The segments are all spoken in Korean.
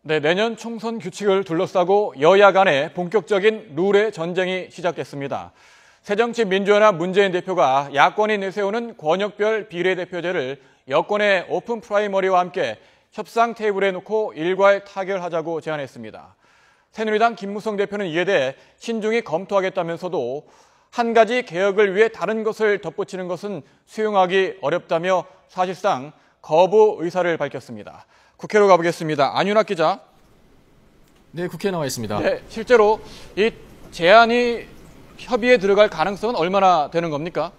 네, 내년 총선 규칙을 둘러싸고 여야 간의 본격적인 룰의 전쟁이 시작됐습니다. 새정치민주연합 문재인 대표가 야권이 내세우는 권역별 비례대표제를 여권의 오픈 프라이머리와 함께 협상 테이블에 놓고 일괄 타결하자고 제안했습니다. 새누리당 김무성 대표는 이에 대해 신중히 검토하겠다면서도 한 가지 개혁을 위해 다른 것을 덧붙이는 것은 수용하기 어렵다며 사실상 거부 의사를 밝혔습니다. 국회로 가보겠습니다. 안윤학 기자. 네, 국회에 나와 있습니다. 네, 실제로 이 제안이 협의에 들어갈 가능성은 얼마나 되는 겁니까?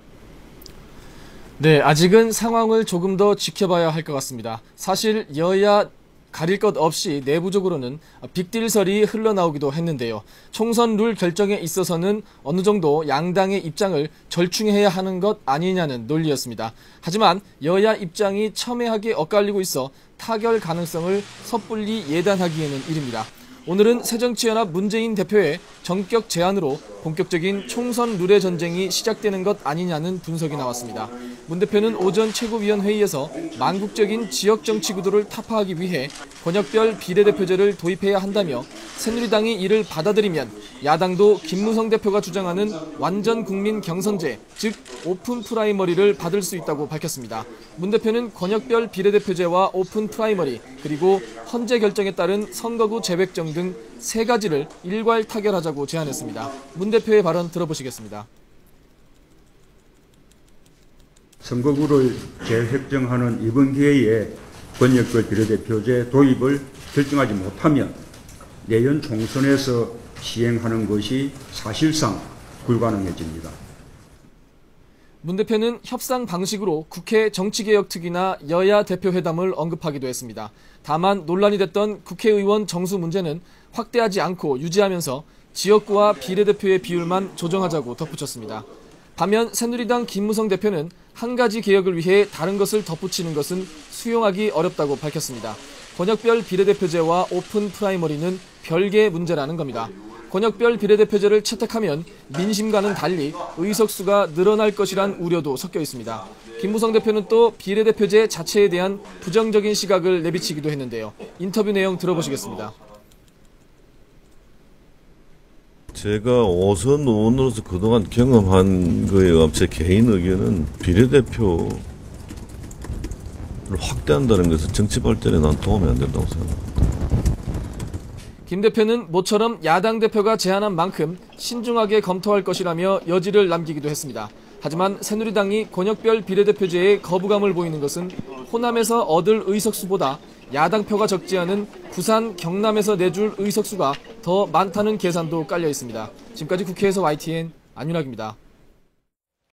네, 아직은 상황을 조금 더 지켜봐야 할 것 같습니다. 사실 여야 가릴 것 없이 내부적으로는 빅딜설이 흘러나오기도 했는데요. 총선 룰 결정에 있어서는 어느 정도 양당의 입장을 절충해야 하는 것 아니냐는 논리였습니다. 하지만 여야 입장이 첨예하게 엇갈리고 있어 타결 가능성을 섣불리 예단하기에는 이릅니다. 오늘은 새정치연합 문재인 대표의 전격 제안으로 본격적인 총선 룰의 전쟁이 시작되는 것 아니냐는 분석이 나왔습니다. 문 대표는 오전 최고위원회의에서 만국적인 지역정치 구도를 타파하기 위해 권역별 비례대표제를 도입해야 한다며 새누리당이 이를 받아들이면 야당도 김무성 대표가 주장하는 완전 국민 경선제, 즉 오픈 프라이머리를 받을 수 있다고 밝혔습니다. 문 대표는 권역별 비례대표제와 오픈 프라이머리, 그리고 헌재 결정에 따른 선거구 재백정 등 세 가지를 일괄 타결하자고 제안했습니다. 문 대표의 발언 들어보시겠습니다. 선거구를 재획정하는 이번 기회에 권역별 비례대표제 도입을 결정하지 못하면 내년 총선에서 시행하는 것이 사실상 불가능해집니다. 문 대표는 협상 방식으로 국회 정치개혁특위나 여야 대표회담을 언급하기도 했습니다. 다만 논란이 됐던 국회의원 정수 문제는 확대하지 않고 유지하면서 지역구와 비례대표의 비율만 조정하자고 덧붙였습니다. 반면 새누리당 김무성 대표는 한 가지 개혁을 위해 다른 것을 덧붙이는 것은 수용하기 어렵다고 밝혔습니다. 권역별 비례대표제와 오픈 프라이머리는 별개의 문제라는 겁니다. 권역별 비례대표제를 채택하면 민심과는 달리 의석수가 늘어날 것이란 우려도 섞여 있습니다. 김무성 대표는 또 비례대표제 자체에 대한 부정적인 시각을 내비치기도 했는데요. 인터뷰 내용 들어보시겠습니다. 제가 5선 의원으로서 그동안 경험한 거에 의한 제 개인 의견은 비례대표를 확대한다는 것은 정치 발전에 난 도움이 안 된다고 생각합니다. 김 대표는 모처럼 야당 대표가 제안한 만큼 신중하게 검토할 것이라며 여지를 남기기도 했습니다. 하지만 새누리당이 권역별 비례대표제에 거부감을 보이는 것은 호남에서 얻을 의석수보다 야당 표가 적지 않은 부산, 경남에서 내줄 의석수가 더 많다는 계산도 깔려 있습니다. 지금까지 국회에서 YTN 안윤학입니다.